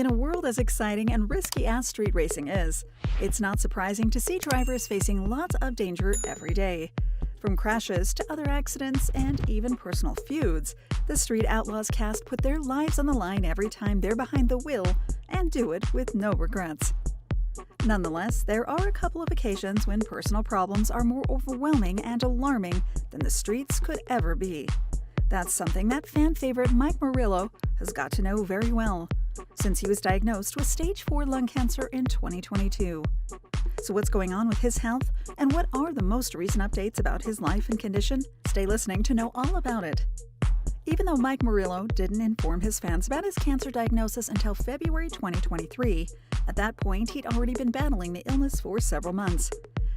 In a world as exciting and risky as street racing is, it's not surprising to see drivers facing lots of danger every day. From crashes to other accidents and even personal feuds, the Street Outlaws cast put their lives on the line every time they're behind the wheel and do it with no regrets. Nonetheless, there are a couple of occasions when personal problems are more overwhelming and alarming than the streets could ever be. That's something that fan favorite Mike Murillo has got to know very well, since he was diagnosed with stage 4 lung cancer in 2022. So what's going on with his health, and what are the most recent updates about his life and condition? Stay listening to know all about it. Even though Mike Murillo didn't inform his fans about his cancer diagnosis until February 2023, at that point he'd already been battling the illness for several months.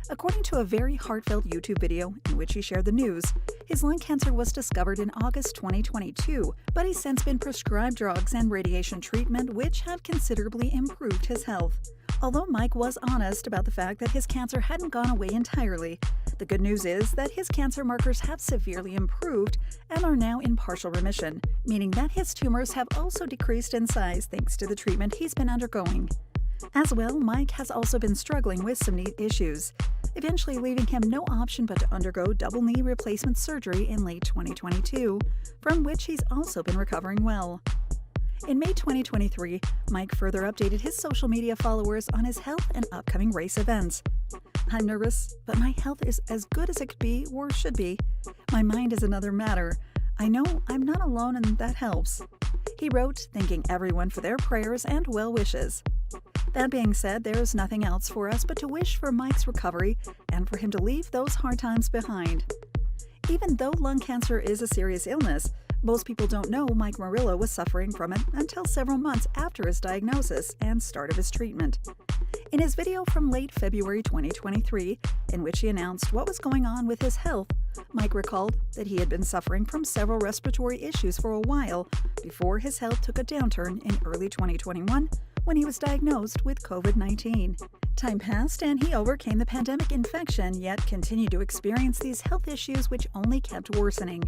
According to a very heartfelt YouTube video in which he shared the news, his lung cancer was discovered in August 2022, but he's since been prescribed drugs and radiation treatment which have considerably improved his health. Although Mike was honest about the fact that his cancer hadn't gone away entirely, the good news is that his cancer markers have severely improved and are now in partial remission, meaning that his tumors have also decreased in size thanks to the treatment he's been undergoing. As well, Mike has also been struggling with some knee issues, eventually leaving him no option but to undergo double knee replacement surgery in late 2022, from which he's also been recovering well. In May 2023, Mike further updated his social media followers on his health and upcoming race events. "I'm nervous, but my health is as good as it could be or should be. My mind is another matter. I know I'm not alone and that helps," he wrote, thanking everyone for their prayers and well wishes. That being said, there is nothing else for us but to wish for Mike's recovery and for him to leave those hard times behind. Even though lung cancer is a serious illness, most people don't know Mike Murillo was suffering from it until several months after his diagnosis and start of his treatment. In his video from late February 2023, in which he announced what was going on with his health, Mike recalled that he had been suffering from several respiratory issues for a while before his health took a downturn in early 2021 when he was diagnosed with COVID-19. Time passed and he overcame the pandemic infection, yet continued to experience these health issues which only kept worsening.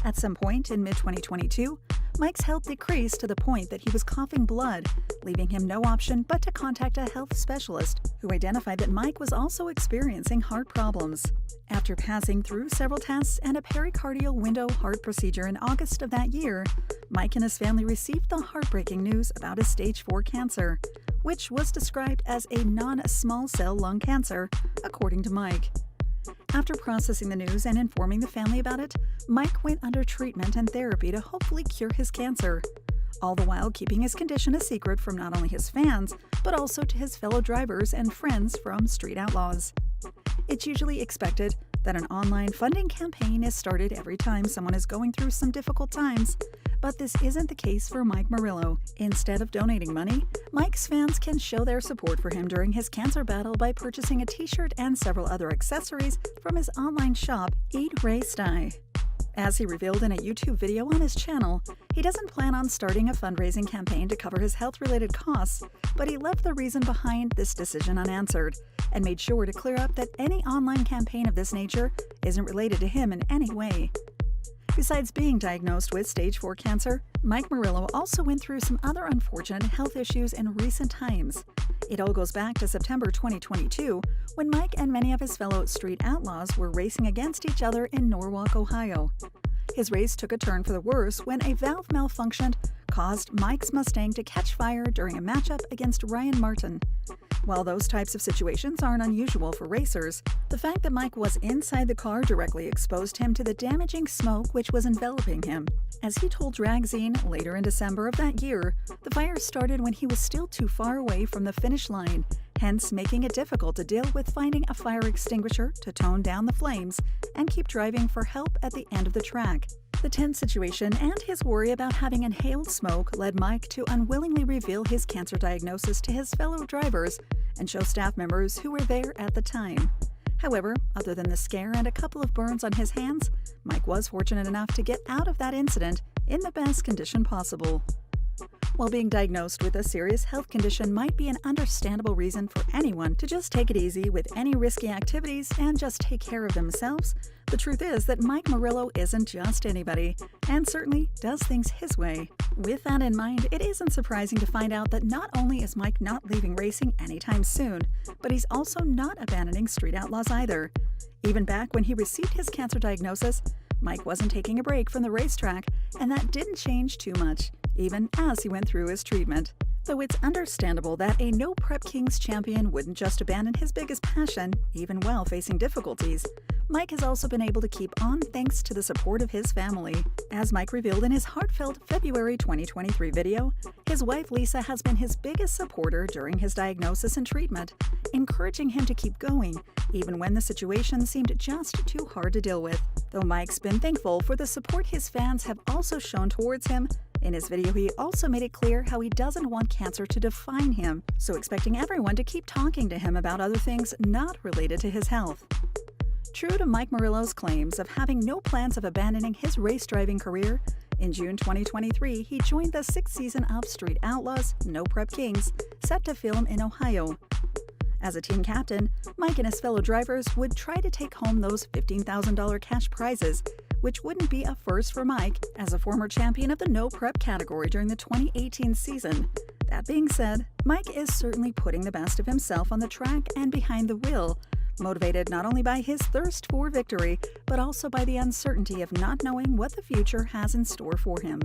At some point in mid-2022, Mike's health decreased to the point that he was coughing blood, leaving him no option but to contact a health specialist, who identified that Mike was also experiencing heart problems. After passing through several tests and a pericardial window heart procedure in August of that year, Mike and his family received the heartbreaking news about his stage 4 cancer, which was described as a non-small cell lung cancer, according to Mike. After processing the news and informing the family about it, Mike went under treatment and therapy to hopefully cure his cancer, all the while keeping his condition a secret from not only his fans, but also to his fellow drivers and friends from Street Outlaws. It's usually expected that an online funding campaign is started every time someone is going through some difficult times, but this isn't the case for Mike Murillo. Instead of donating money, Mike's fans can show their support for him during his cancer battle by purchasing a t-shirt and several other accessories from his online shop, Eat, Race, Die. As he revealed in a YouTube video on his channel, he doesn't plan on starting a fundraising campaign to cover his health-related costs, but he left the reason behind this decision unanswered and made sure to clear up that any online campaign of this nature isn't related to him in any way. Besides being diagnosed with stage 4 cancer, Mike Murillo also went through some other unfortunate health issues in recent times. It all goes back to September 2022, when Mike and many of his fellow Street Outlaws were racing against each other in Norwalk, Ohio. His race took a turn for the worse when a valve malfunctioned caused Mike's Mustang to catch fire during a matchup against Ryan Martin. While those types of situations aren't unusual for racers, the fact that Mike was inside the car directly exposed him to the damaging smoke which was enveloping him. As he told Dragzine later in December of that year, the fire started when he was still too far away from the finish line, hence making it difficult to deal with finding a fire extinguisher to tone down the flames and keep driving for help at the end of the track. The tense situation and his worry about having inhaled smoke led Mike to unwillingly reveal his cancer diagnosis to his fellow drivers and show staff members who were there at the time. However, other than the scare and a couple of burns on his hands, Mike was fortunate enough to get out of that incident in the best condition possible. While being diagnosed with a serious health condition might be an understandable reason for anyone to just take it easy with any risky activities and just take care of themselves, The truth is that Mike Murillo isn't just anybody, and certainly does things his way. With that in mind, it isn't surprising to find out that not only is Mike not leaving racing anytime soon, but he's also not abandoning Street Outlaws either. Even back when he received his cancer diagnosis, Mike wasn't taking a break from the racetrack, and that didn't change too much, even as he went through his treatment. Though it's understandable that a No Prep Kings champion wouldn't just abandon his biggest passion, even while facing difficulties, Mike has also been able to keep on thanks to the support of his family. As Mike revealed in his heartfelt February 2023 video, his wife Lisa has been his biggest supporter during his diagnosis and treatment, encouraging him to keep going, even when the situation seemed just too hard to deal with. Though Mike's been thankful for the support his fans have also shown towards him, in his video he also made it clear how he doesn't want cancer to define him, so expecting everyone to keep talking to him about other things not related to his health. True to Mike Murillo's claims of having no plans of abandoning his race driving career, in June 2023 he joined the 6th season of Street Outlaws No Prep Kings, set to film in Ohio. As a team captain, Mike and his fellow drivers would try to take home those $15,000 cash prizes, which wouldn't be a first for Mike as a former champion of the No Prep category during the 2018 season. That being said, Mike is certainly putting the best of himself on the track and behind the wheel, motivated not only by his thirst for victory, but also by the uncertainty of not knowing what the future has in store for him.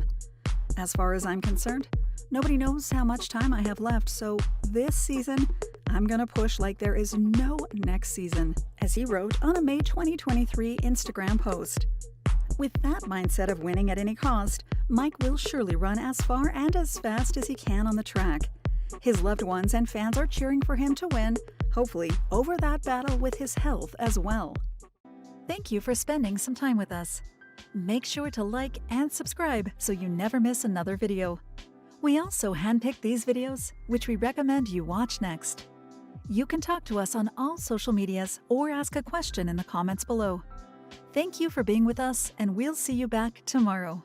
As far as I'm concerned, nobody knows how much time I have left, so this season, I'm gonna push like there is no next season, as he wrote on a May 2023 Instagram post. With that mindset of winning at any cost, Mike will surely run as far and as fast as he can on the track. His loved ones and fans are cheering for him to win, hopefully over that battle with his health as well. Thank you for spending some time with us. Make sure to like and subscribe so you never miss another video. We also handpick these videos, which we recommend you watch next. You can talk to us on all social medias or ask a question in the comments below. Thank you for being with us, and we'll see you back tomorrow.